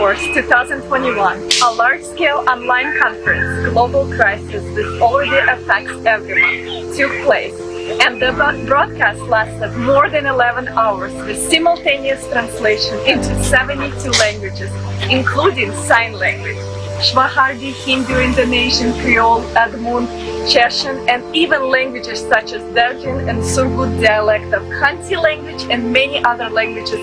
4th, 2021, a large-scale online conference, Global Crisis, which already affects everyone, took place, and the broadcast lasted more than 11 hours with simultaneous translation into 72 languages, including sign language, Swahili, Hindu, Indonesian, Creole, Udmurtian, Chechen, and even languages such as Dargin and Surgut dialect of Khanty language and many other languages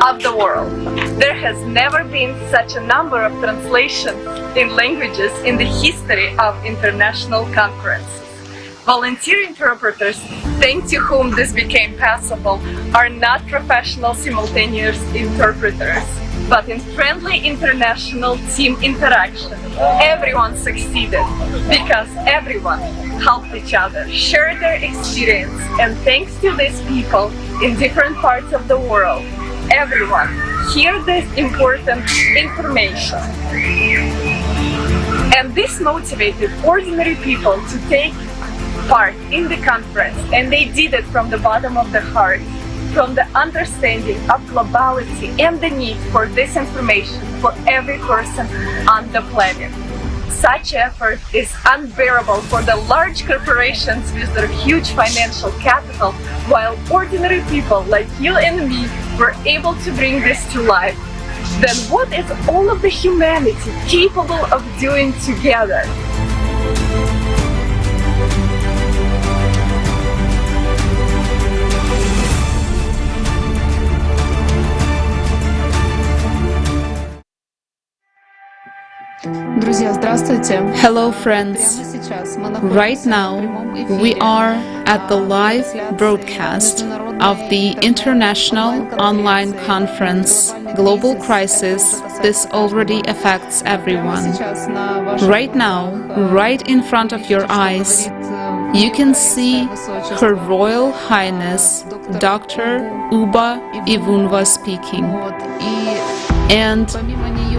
of the world. There has never been such a number of translations in languages in the history of international conferences. Volunteer interpreters, thanks to whom this became possible, are not professional simultaneous interpreters, but in friendly international team interaction, everyone succeeded because everyone helped each other, shared their experience, and thanks to these people in different parts of the world, everyone heard this important information. And this motivated ordinary people to take part in the conference, and they did it from the bottom of their heart, from the understanding of globality and the need for this information for every person on the planet. Such effort is unbearable for the large corporations with their huge financial capital, while ordinary people like you and me were able to bring this to life. Then what is all of the humanity capable of doing together? Hello friends, right now we are at the live broadcast of the International Online Conference Global Crisis. This already affects everyone. Right now, right in front of your eyes, you can see Her Royal Highness Dr. Uba Ivunwa speaking. And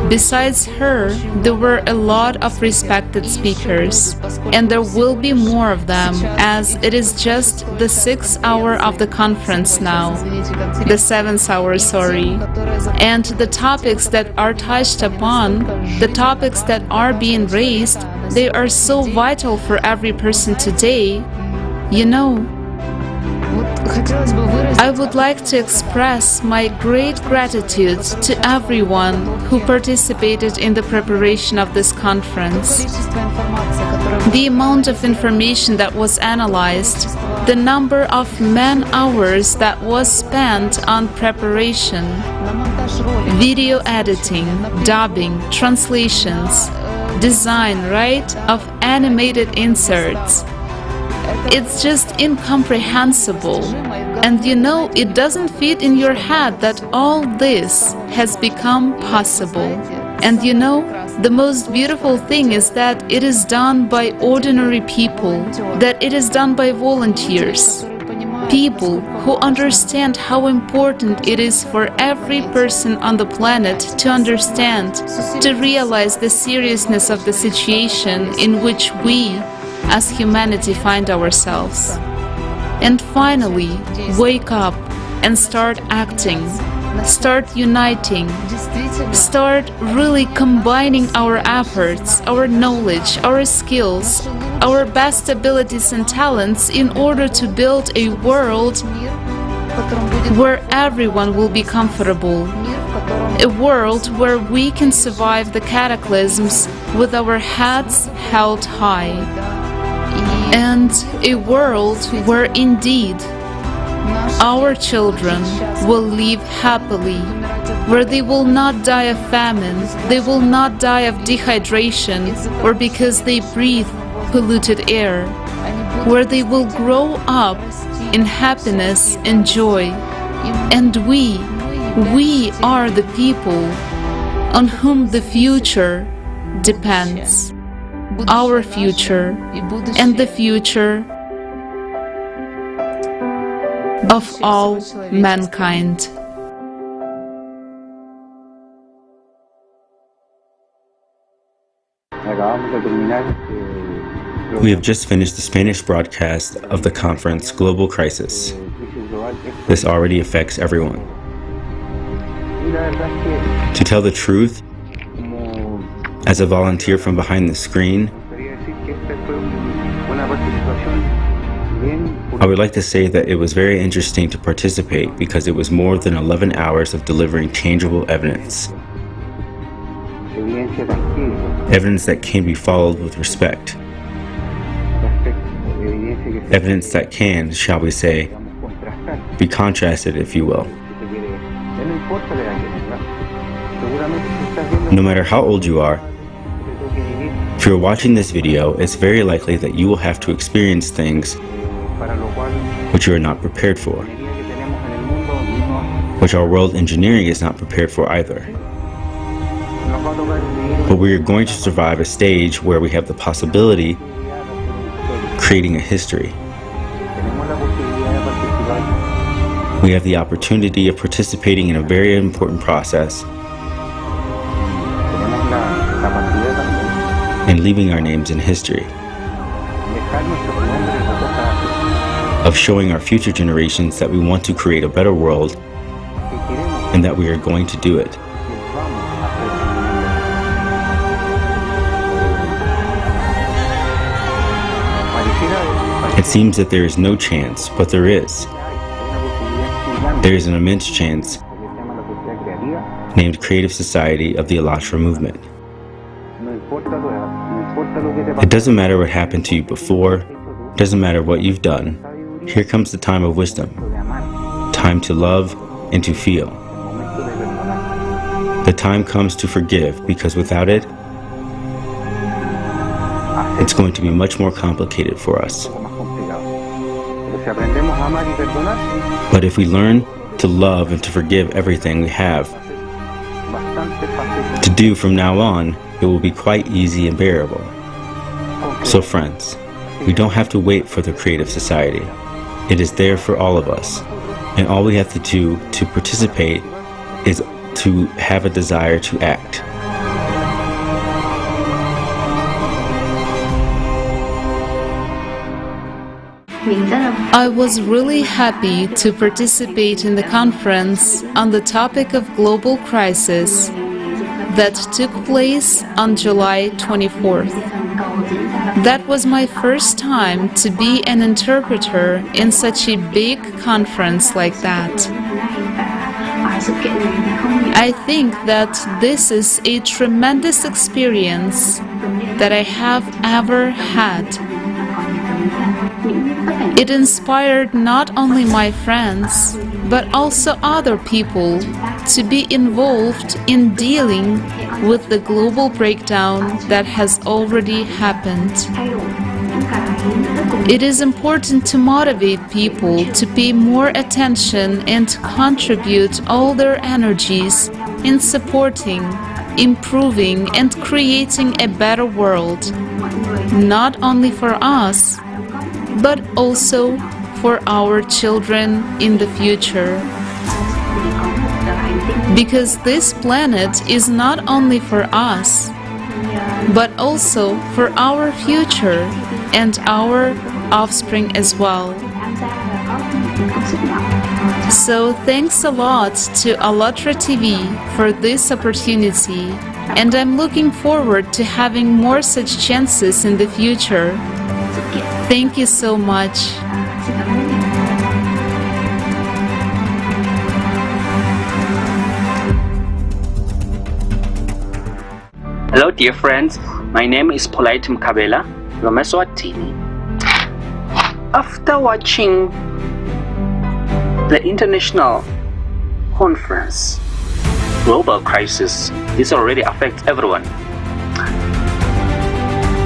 besides her, there were a lot of respected speakers, and there will be more of them, as it is just the 6th hour of the conference now, the 7th hour, sorry. And the topics that are touched upon, the topics that are being raised, they are so vital for every person today. You know, I would like to express my great gratitude to everyone who participated in the preparation of this conference. The amount of information that was analyzed, the number of man-hours that was spent on preparation, video editing, dubbing, translations, design, right, of animated inserts. It's just incomprehensible. And you know, it doesn't fit in your head that all this has become possible. And you know, the most beautiful thing is that it is done by ordinary people, that it is done by volunteers. People who understand how important it is for every person on the planet to understand, to realize the seriousness of the situation in which we, as humanity, find ourselves. And finally, wake up and start acting, start uniting, start really combining our efforts, our knowledge, our skills, our best abilities and talents in order to build a world where everyone will be comfortable, a world where we can survive the cataclysms with our heads held high. And a world where indeed our children will live happily, where they will not die of famine, they will not die of dehydration, or because they breathe polluted air, where they will grow up in happiness and joy. And we are the people on whom the future depends. Our future and the future of all mankind. We have just finished the Spanish broadcast of the conference Global Crisis. This already affects everyone. To tell the truth, As a volunteer from behind the screen, I would like to say that it was very interesting to participate because it was more than 11 hours of delivering tangible evidence. Evidence that can be followed with respect. Evidence that can, shall we say, be contrasted, if you will. No matter how old you are, if you're watching this video, it's very likely that you will have to experience things which you are not prepared for, which our world engineering is not prepared for either. But we are going to survive a stage where we have the possibility of creating a history. We have the opportunity of participating in a very important process and leaving our names in history, of showing our future generations that we want to create a better world and that we are going to do it. It seems that there is no chance, but there is. There is an immense chance, named Creative Society of the ALLATRA movement. It doesn't matter what happened to you before, it doesn't matter what you've done. Here comes the time of wisdom, time to love and to feel. The time comes to forgive, because without it, it's going to be much more complicated for us. But if we learn to love and to forgive everything we have to do from now on, it will be quite easy and bearable. So friends, we don't have to wait for the Creative Society. It is there for all of us. And all we have to do to participate is to have a desire to act. I was really happy to participate in the conference on the topic of global crisis that took place on July 24th. That was my first time to be an interpreter in such a big conference like that. I think that this is a tremendous experience that I have ever had. It inspired not only my friends, but also other people to be involved in dealing with the global breakdown that has already happened. It is important to motivate people to pay more attention and to contribute all their energies in supporting, improving, and creating a better world, not only for us, but also for our children in the future. Because this planet is not only for us, but also for our future and our offspring as well. So thanks a lot to ALLATRA TV for this opportunity, and I'm looking forward to having more such chances in the future. Thank you so much. Hello dear friends, my name is Polite Mkabela from Eswatini. After watching the international conference, global crisis, this already affects everyone.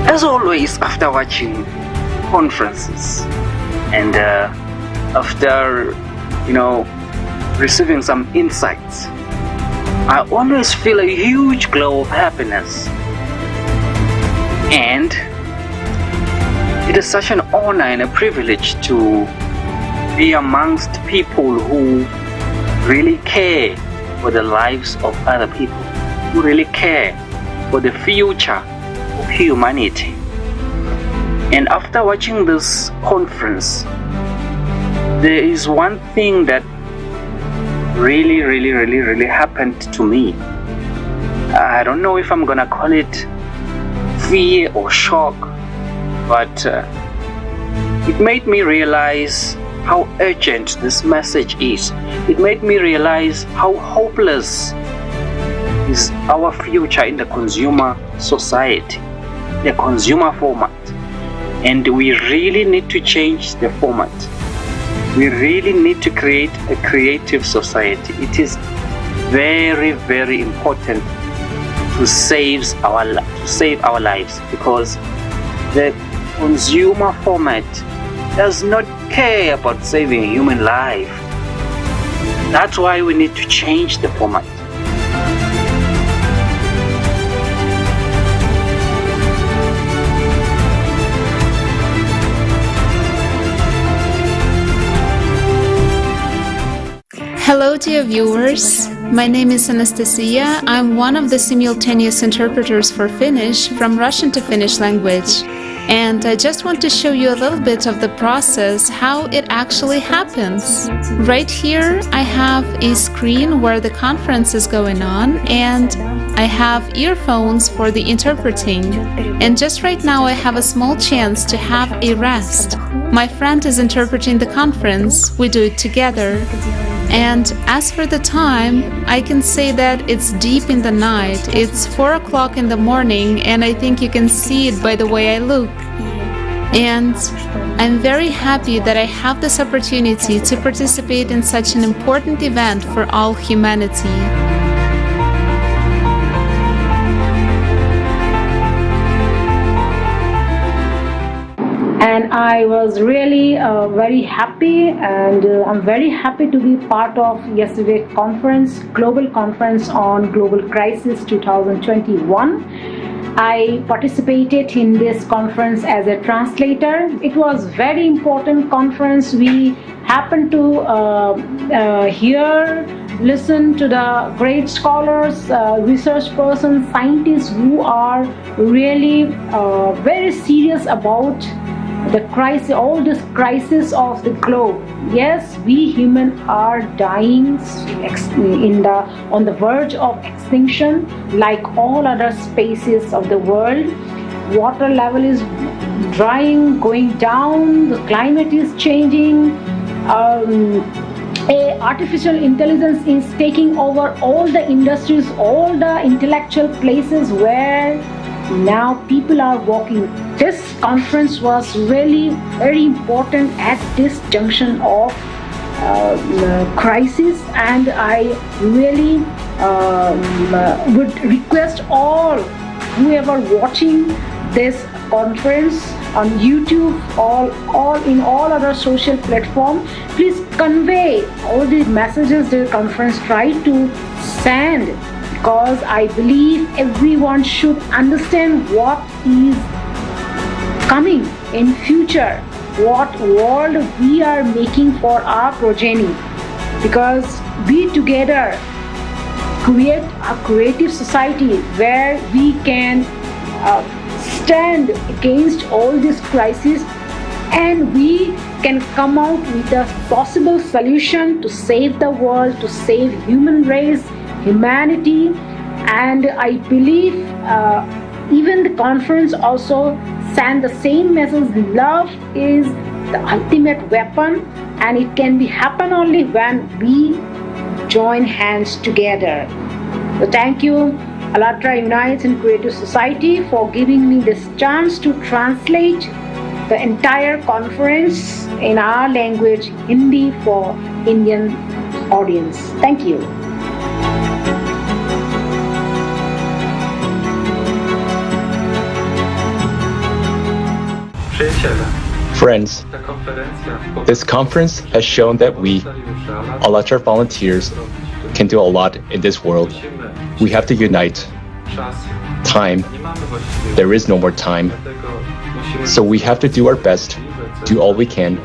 As always, after watching conferences and after receiving some insights, I always feel a huge glow of happiness, and it is such an honor and a privilege to be amongst people who really care for the lives of other people, who really care for the future of humanity. And after watching this conference, there is one thing that really happened to me. I don't know if I'm gonna call it fear or shock, but it made me realize how urgent this message is. It made me realize how hopeless is our future in the consumer society, the consumer format. And we really need to change the format. We really need to create a creative society. It is very, very important to save our lives, because the consumer format does not care about saving human life. That's why we need to change the format. Hello, dear viewers. My name is Anastasia. I'm one of the simultaneous interpreters for Finnish from Russian to Finnish language. And I just want to show you a little bit of the process, how it actually happens. Right here, I have a screen where the conference is going on, and I have earphones for the interpreting. And just right now, I have a small chance to have a rest. My friend is interpreting the conference. We do it together. And as for the time, I can say that it's deep in the night. It's 4 o'clock in the morning, and I think you can see it by the way I look. And I'm very happy that I have this opportunity to participate in such an important event for all humanity. And I was really very happy, and I'm very happy to be part of yesterday's conference, Global Conference on Global Crisis 2021. I participated in this conference as a translator. It was very important conference. We happened to listen to the great scholars, research persons, scientists who are really very serious about the crisis, all this crisis of the globe. Yes, we humans are dying on the verge of extinction, like all other species of the world. Water level is drying, going down. The climate is changing. Artificial intelligence is taking over all the industries, all the intellectual places where now people are working. This conference was really very important at this junction of crisis, and I really would request all whoever watching this conference on YouTube or in all other social platforms, please convey all the messages the conference tried to send, because I believe everyone should understand what is coming in future, what world we are making for our progeny, because we together create a creative society where we can stand against all this crisis, and we can come out with a possible solution to save the world, to save human race, humanity. And I believe even the conference also sent the same message: love is the ultimate weapon, and it can be happen only when we join hands together. So thank you, ALLATRA Unites in Creative Society, for giving me this chance to translate the entire conference in our language, Hindi, for Indian audience. Thank you. Friends, this conference has shown that we, ALLATRA volunteers, can do a lot in this world. We have to unite. Time. There is no more time. So we have to do our best, do all we can,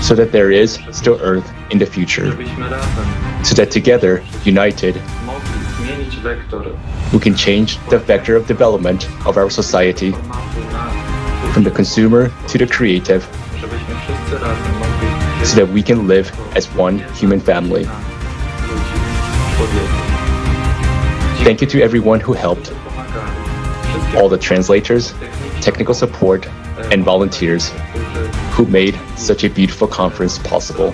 so that there is still Earth in the future. So that together, united, we can change the vector of development of our society, from the consumer to the creative, so that we can live as one human family. Thank you to everyone who helped, all the translators, technical support, and volunteers who made such a beautiful conference possible.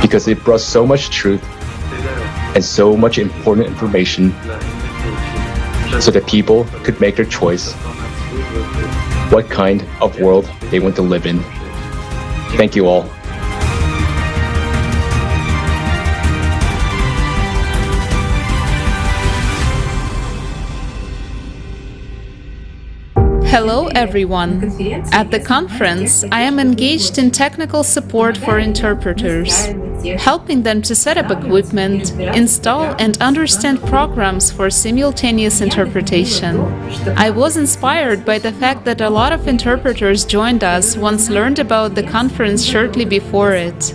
Because it brought so much truth and so much important information so that people could make their choice what kind of world they want to live in. Thank you all. Hello everyone. At the conference, I am engaged in technical support for interpreters, helping them to set up equipment, install and understand programs for simultaneous interpretation. I was inspired by the fact that a lot of interpreters joined us once learned about the conference shortly before it.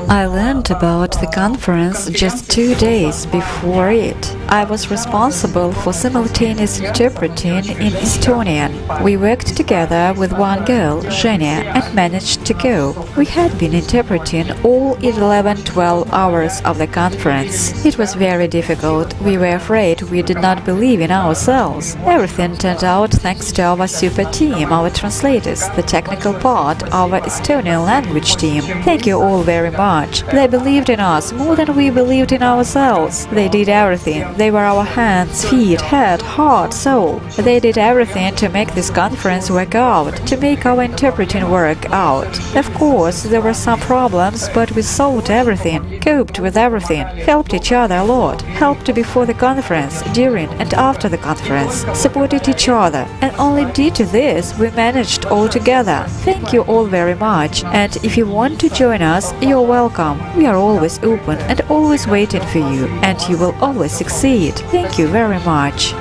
I learned about the conference just 2 days before it. I was responsible for simultaneous interpreting in Estonian. We worked together with one girl, Zhenya, and managed to go. We had been interpreting all 11-12 hours of the conference. It was very difficult. We were afraid we did not believe in ourselves. Everything turned out thanks to our super team, our translators, the technical part, our Estonian language team. Thank you all very much. They believed in us more than we believed in ourselves. They did everything. They were our hands, feet, head, heart, soul. They did everything to make this conference work out, to make our interpreting work out. Of course, there were some problems, but we solved everything, coped with everything, helped each other a lot, helped before the conference, during and after the conference, supported each other, and only due to this we managed all together. Thank you all very much, and if you want to join us, you're welcome. We are always open and always waiting for you, and you will always succeed. Thank you very much.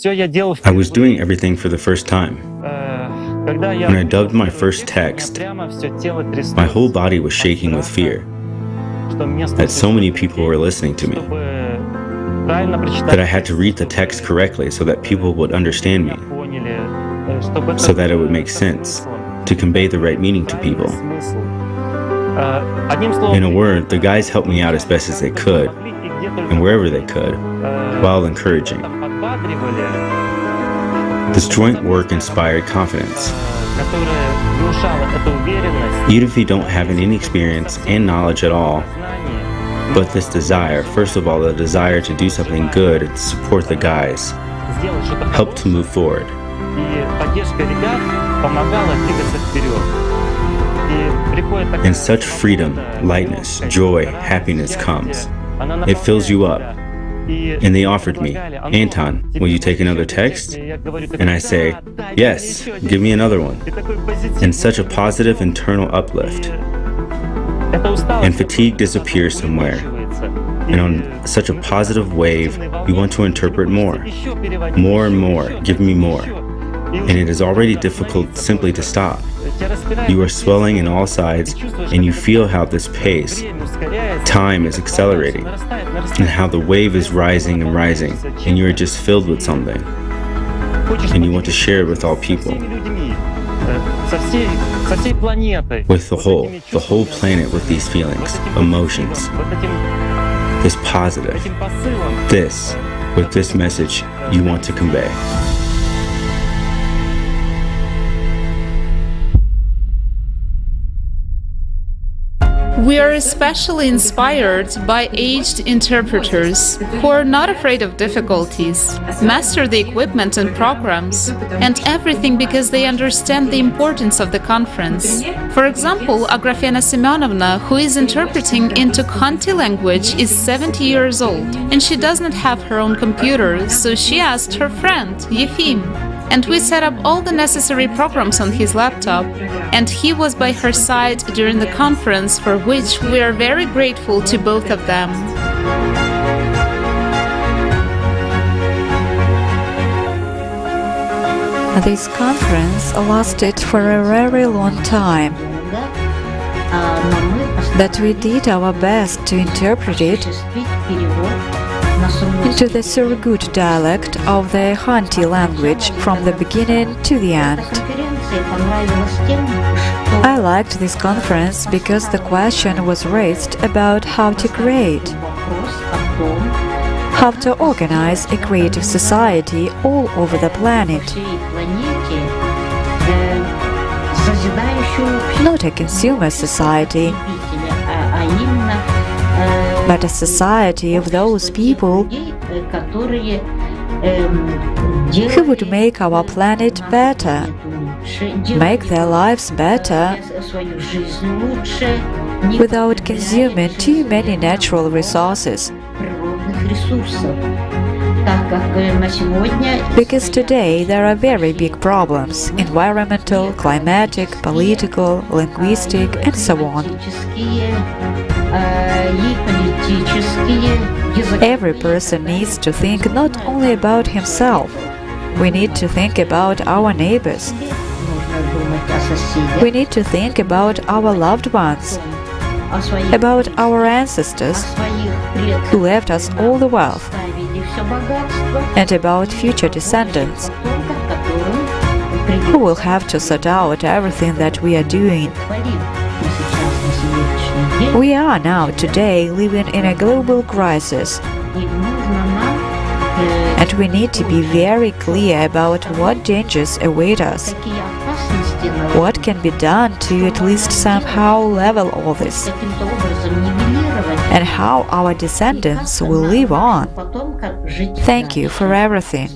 I was doing everything for the first time. When I dubbed my first text, my whole body was shaking with fear that so many people were listening to me, that I had to read the text correctly so that people would understand me, so that it would make sense, to convey the right meaning to people. In a word, the guys helped me out as best as they could, and wherever they could, while encouraging. This joint work inspired confidence. Even if you don't have any experience and knowledge at all, but this desire, first of all, the desire to do something good and to support the guys, helped to move forward. And such freedom, lightness, joy, happiness comes. It fills you up. And they offered me, Anton, will you take another text? And I say, yes, give me another one. And such a positive internal uplift. And fatigue disappears somewhere. And on such a positive wave, you want to interpret more. More and more, give me more. And it is already difficult simply to stop. You are swelling in all sides, and you feel how this pace, time is accelerating, and how the wave is rising and rising, and you are just filled with something. And you want to share it with all people. With the whole planet with these feelings, emotions. This positive, with this message you want to convey. We are especially inspired by aged interpreters who are not afraid of difficulties, master the equipment and programs, and everything because they understand the importance of the conference. For example, Agrafena Semyonovna, who is interpreting into Khanty language, is 70 years old, and she does not have her own computer, so she asked her friend, Yefim. And we set up all the necessary programs on his laptop, and he was by her side during the conference, for which we are very grateful to both of them. This conference lasted for a very long time, but we did our best to interpret it into the Surgut dialect of the Khanty language from the beginning to the end. I liked this conference because the question was raised about how to create, how to organize a creative society all over the planet. Not a consumer society, but a society of those people who would make our planet better, make their lives better, without consuming too many natural resources. Because today there are very big problems: environmental, climatic, political, linguistic, and so on. Every person needs to think not only about himself. We need to think about our neighbors. We need to think about our loved ones, about our ancestors who left us all the wealth, and about future descendants who will have to sort out everything that we are doing. We are now today living in a global crisis, and we need to be very clear about what dangers await us, what can be done to at least somehow level all this, and how our descendants will live on. Thank you for everything.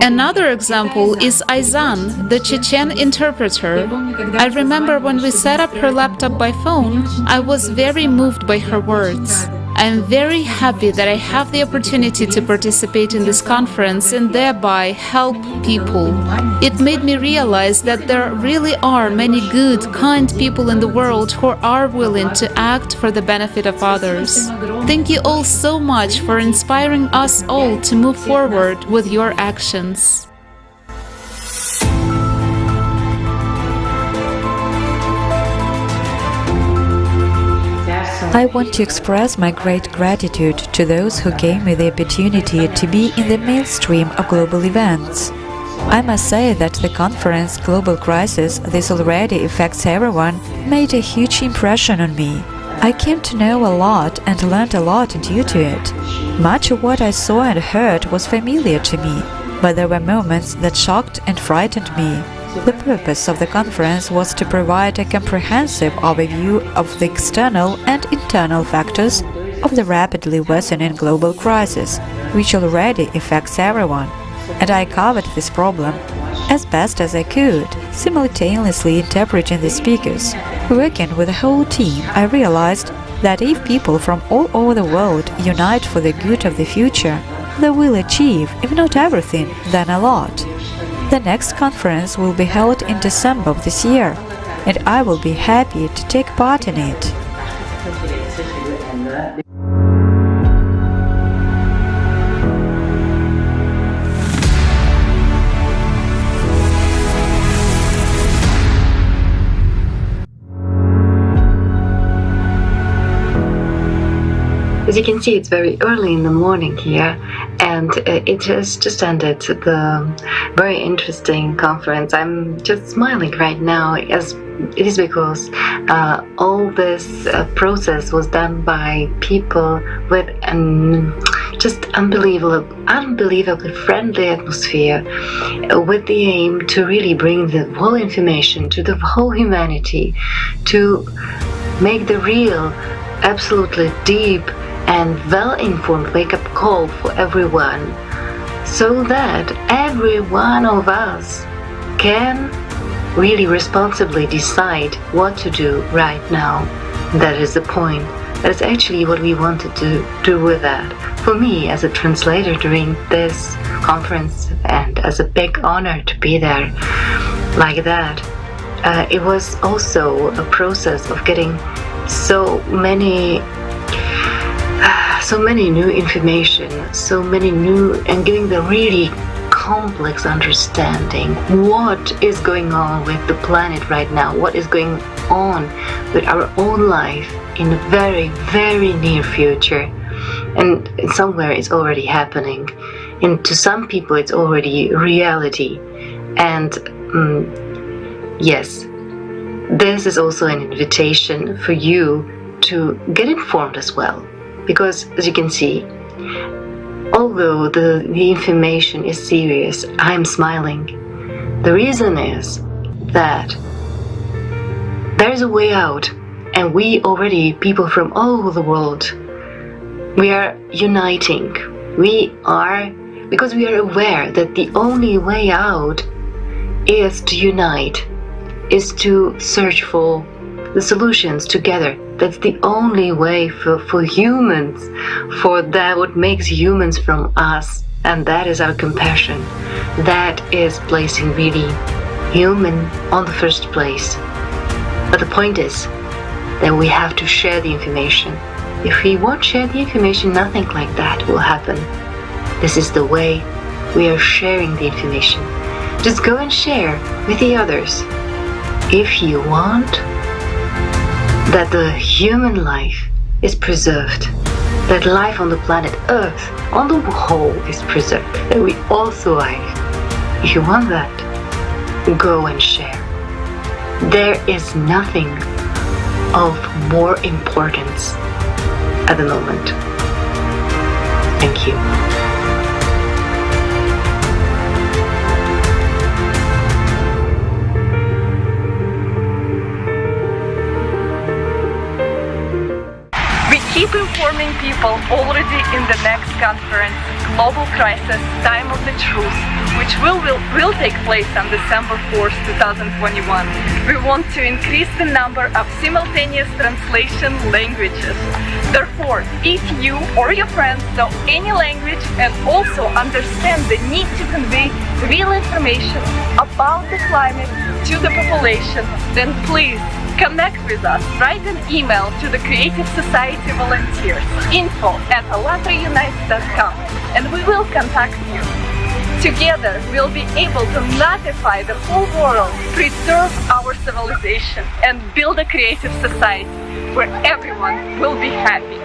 Another example is Aizan, the Chechen interpreter. I remember when we set up her laptop by phone, I was very moved by her words. I am very happy that I have the opportunity to participate in this conference and thereby help people. It made me realize that there really are many good, kind people in the world who are willing to act for the benefit of others. Thank you all so much for inspiring us all to move forward with your actions. I want to express my great gratitude to those who gave me the opportunity to be in the mainstream of global events. I must say that the conference Global Crisis, This Already Affects Everyone, made a huge impression on me. I came to know a lot and learned a lot due to it. Much of what I saw and heard was familiar to me, but there were moments that shocked and frightened me. The purpose of the conference was to provide a comprehensive overview of the external and internal factors of the rapidly worsening global crisis, which already affects everyone, and I covered this problem as best as I could, simultaneously interpreting the speakers. Working with the whole team, I realized that if people from all over the world unite for the good of the future, they will achieve, if not everything, then a lot. The next conference will be held in December of this year, and I will be happy to take part in it. As you can see, it's very early in the morning here, and it has just ended the very interesting conference. I'm just smiling right now, as it is because all this process was done by people with an just unbelievably friendly atmosphere, with the aim to really bring the whole information to the whole humanity, to make the real, absolutely deep and well-informed wake-up call for everyone, so that every one of us can really responsibly decide what to do right now. That is the point. That is actually what we wanted to do with that. For me, as a translator during this conference, and as a big honor to be there like that, it was also a process of getting so many new information, so many new, and giving the really complex understanding what is going on with the planet right now, what is going on with our own life in the very, very near future. And somewhere it's already happening. And to some people it's already reality. And yes, this is also an invitation for you to get informed as well. Because as you can see, although the information is serious, I'm smiling. The reason is that there is a way out, and we already, people from all over the world, we are uniting. Because we are aware that the only way out is to unite, is to search for the solutions together. That's the only way for humans, for that what makes humans from us, and that is our compassion. That is placing really human on the first place. But the point is that we have to share the information. If we won't share the information, nothing like that will happen. This is the way we are sharing the information. Just go and share with the others. If you want that the human life is preserved, that life on the planet Earth, on the whole, is preserved, that we all survive. If you want that, go and share. There is nothing of more importance at the moment. Thank you. Keep informing people already in the next conference, Global Crisis, Time of the Truth, which will take place on December 4th, 2021. We want to increase the number of simultaneous translation languages. Therefore, if you or your friends know any language and also understand the need to convey real information about the climate to the population, then please connect with us. Write an email to the Creative Society volunteers, info@ALLATRAunites.com, and we will contact you. Together, we'll be able to notify the whole world, preserve our civilization, and build a creative society where everyone will be happy.